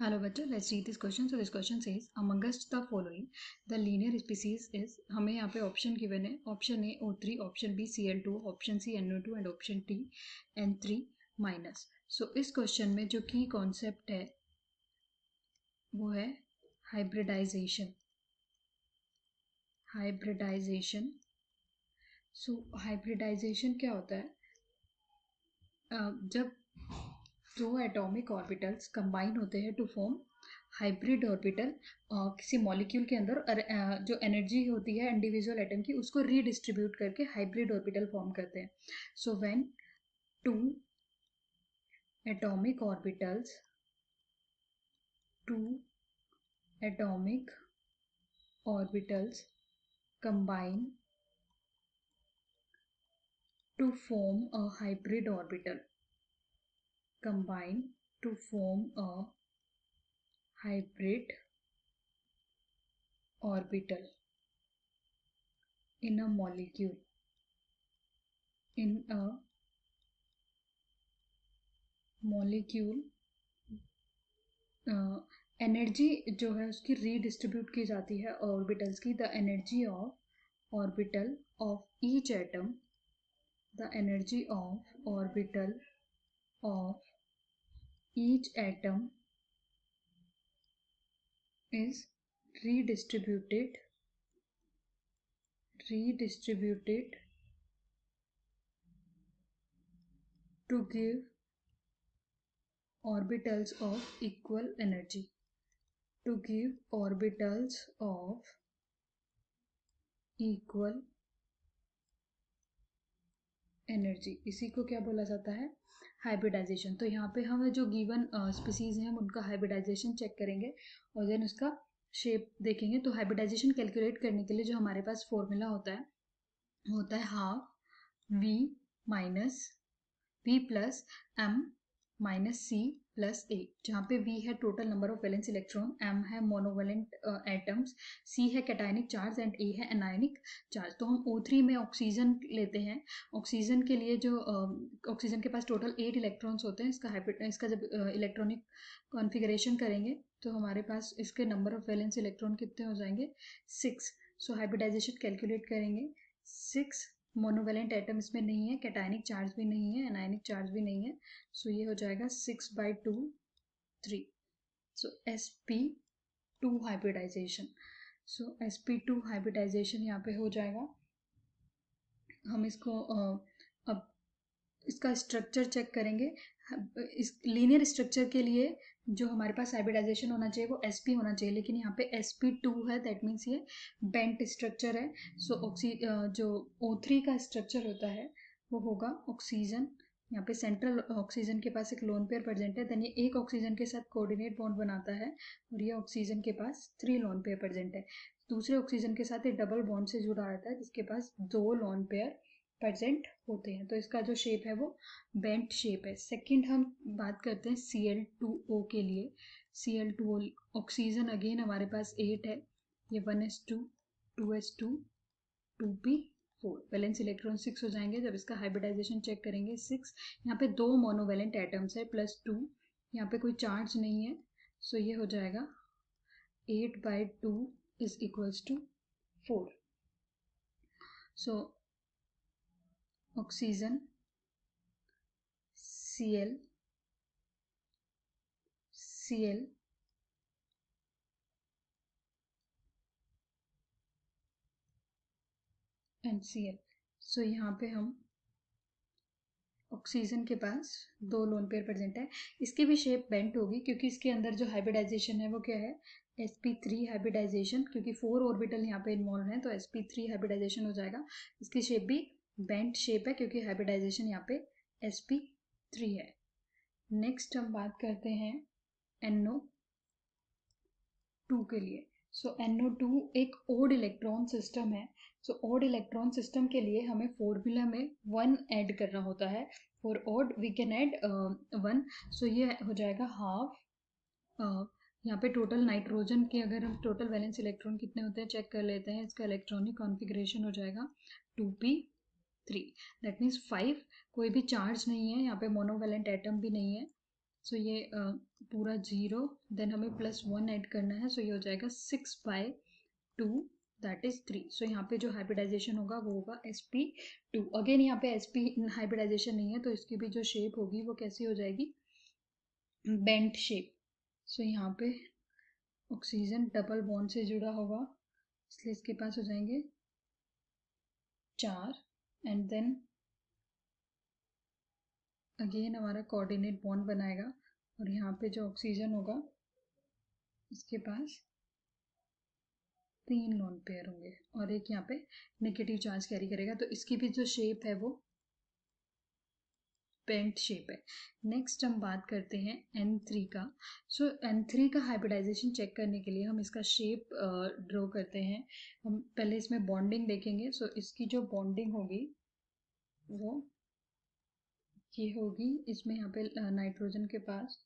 Hello, bachcha. Let's read this question. So this question says, amongst the following, the linear species is. हमें यहाँ पे option given है. Option A O3, option B Cl2, option C NO2 and option T N3 minus. So इस question में जो की concept है वो है हाइब्रिडाइजेशन. हाइब्रिडाइजेशन. सो हाइब्रिडाइजेशन क्या होता है? जब दो एटॉमिक ऑर्बिटल्स कंबाइन होते हैं टू फॉर्म हाइब्रिड ऑर्बिटल, किसी मॉलिक्यूल के अंदर जो एनर्जी होती है इंडिविजुअल एटम की उसको रीडिस्ट्रीब्यूट करके हाइब्रिड ऑर्बिटल फॉर्म करते हैं. So when two atomic orbitals combine to form a hybrid orbital in a molecule. Energy जो है उसकी रीडिस्ट्रीब्यूट की जाती है ऑर्बिटल्स की. The energy of orbital of each atom is redistributed to give orbitals of equal energy. इसी को क्या बोला जाता है? हाइब्रिडाइजेशन. तो यहाँ पे हमें जो गिवन स्पीसीज हैं हम उनका हाइब्रिडाइजेशन चेक करेंगे और देन उसका शेप देखेंगे. तो हाइब्रिडाइजेशन कैलकुलेट करने के लिए जो हमारे पास फॉर्मूला होता है half V minus V plus M minus C plus A, जहाँ पे V है total number of valence electron, M है मोनोवेलेंट एटम्स, C है कैटायनिक चार्ज एंड A है एनायनिक चार्ज. तो हम O3 में ऑक्सीजन लेते हैं. ऑक्सीजन के लिए जो ऑक्सीजन के पास टोटल 8 इलेक्ट्रॉन्स होते हैं. इसका जब इलेक्ट्रॉनिक कॉन्फ़िगरेशन करेंगे तो हमारे पास इसके नंबर ऑफ वैलेंस इलेक्ट्रॉन कितने हो जाएंगे? 6. सो हाइब्रिडाइजेशन कैलकुलेट करेंगे. 6 मोनोवेलेंट एटम इसमें नहीं है, कैटायनिक चार्ज भी नहीं है, एनायनिक चार्ज भी नहीं है. सो ये हो जाएगा 6/2 3. सो sp2 हाइब्रिडाइजेशन. सो sp2 हाइब्रिडाइजेशन यहाँ पे हो जाएगा. हम इसको अब इसका स्ट्रक्चर चेक करेंगे. इस लीनियर स्ट्रक्चर के लिए जो हमारे पास हाइब्रिडाइजेशन होना चाहिए वो sp होना चाहिए, लेकिन यहाँ पे sp2 है. दैट मीन्स ये बेंट स्ट्रक्चर है. सो जो O3 का स्ट्रक्चर होता है वो होगा ऑक्सीजन. यहाँ पे सेंट्रल ऑक्सीजन के पास एक लोन पेयर प्रेजेंट है. देन ये एक ऑक्सीजन के साथ कोऑर्डिनेट बॉन्ड बनाता है और ये ऑक्सीजन के पास 3 लोन पेयर प्रेजेंट है. दूसरे ऑक्सीजन के साथ ये डबल बॉन्ड से जुड़ा रहता है जिसके पास 2 लोन पेयर प्रेजेंट होते हैं. तो इसका जो शेप है वो बेंट शेप है. सेकंड हम बात करते हैं Cl2O के लिए. Cl2O ऑक्सीजन अगेन हमारे पास 8 है. ये 1s2 2s2 2p4 valence electron 6 हो जाएंगे. जब इसका हाइब्रिडाइजेशन चेक करेंगे 6. यहाँ पे 2 मोनोवेलेंट एटम्स है +2. यहाँ पे कोई चार्ज नहीं है. सो ये हो जाएगा 8/2 is equals to 4. So oxygen Cl and Cl. सो यहाँ पे हम ऑक्सीजन के पास 2 लोन पेयर प्रेजेंट है. इसकी भी शेप बेंट होगी क्योंकि इसके अंदर जो हाइब्रिडाइजेशन है वो क्या है? sp3 hybridisation. क्योंकि 4 ऑर्बिटल यहाँ पे इन्वॉल्व हैं तो sp3 हाइब्रिडाइजेशन हो जाएगा. इसकी शेप भी बेंट शेप है क्योंकि हाइब्रिडाइजेशन यहाँ पे sp3 है. नेक्स्ट हम बात करते हैं NO2 के लिए. सो NO2 एक ओड इलेक्ट्रॉन सिस्टम है. सो ओड इलेक्ट्रॉन सिस्टम के लिए हमें फॉर्मूला में 1 ऐड करना होता है. For odd we can add 1. So ये हो जाएगा हाफ. यहाँ पे टोटल नाइट्रोजन के अगर हम टोटल वैलेंस इलेक्ट्रॉन कितने होते हैं चेक कर लेते हैं. इसका इलेक्ट्रॉनिक कॉन्फ़िगरेशन हो जाएगा 2p3. That means 5. कोई भी चार्ज नहीं है यहाँ पे, मोनोवेलेंट एटम भी नहीं है. सो ये पूरा 0, देन हमें +1 ऐड करना है, सो ये हो जाएगा 6/2, दैट इज 3। सो यहाँ पे जो हाइब्रिडाइजेशन होगा वो होगा sp2। अगेन यहाँ पे sp हाइब्रिडाइजेशन नहीं है, तो इसकी भी जो शेप होगी वो कैसी हो जाएगी, बेंट शेप। सो यहाँ पे ऑक्सीजन डबल बॉन्ड से जुड़ा होगा, इसलिए इसके पास हो जाएंगे 4, एंड देन अगेन हमारा कोऑर्डिनेट बॉन्ड बनाएगा, और यहाँ पे जो ऑक्सीजन होगा इसके पास 3 लोन पेयर होंगे, और एक यहाँ पे नेगेटिव चार्ज कैरी करेगा, तो इसकी भी जो शेप है वो पेंट शेप है। नेक्स्ट हम बात करते हैं N3 का। सो N3 का हाइब्रिडाइजेशन चेक करने के लिए हम इसका शेप ड्रॉ करते हैं। हम पहले इसमें बॉन्डिंग देखेंगे। सो इसकी जो बॉन्डिंग होगी वो ये होगी, इसमें यहाँ पे नाइट्रोजन के पास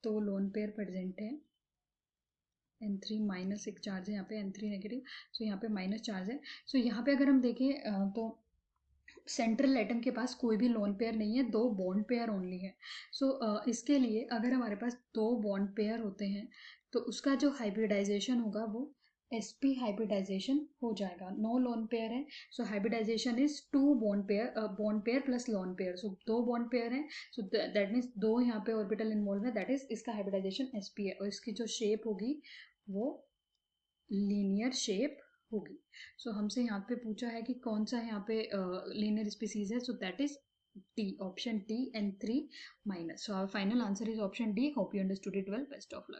2 लोन पेयर प्रेजेंट है, N3 माइनस एक चार्ज है यहाँ पे, N3 नेगेटिव, सो यहाँ पे माइनस चार्ज है। सो यहाँ पे अगर हम देखें तो सेंट्रल एटम के पास कोई भी लोन पेयर नहीं है, 2 बॉन्ड पेयर ओनली है। सो इसके लिए अगर हमारे पास 2 बॉन्ड पेयर होते हैं तो उसका जो हाइब्रिडाइजेशन होगा वो sp हाइब्रिडाइजेशन हो जाएगा। नो लोन पेयर है, so hybridisation is 2 bond pair plus lone pair. So 2 bond pair है, सो दैट मीन्स 2 यहाँ पे ऑर्बिटल इन्वॉल्व है, दैट इज इसका हाइब्रिडाइजेशन sp है, और इसकी जो शेप होगी वो लीनियर शेप होगी। सो हमसे यहाँ पे पूछा है कि कौन सा यहाँ पे लीनियर स्पीसीज है, so that is T, option T, N3 minus. So our final answer is option D. Hope you understood it well. Best of luck.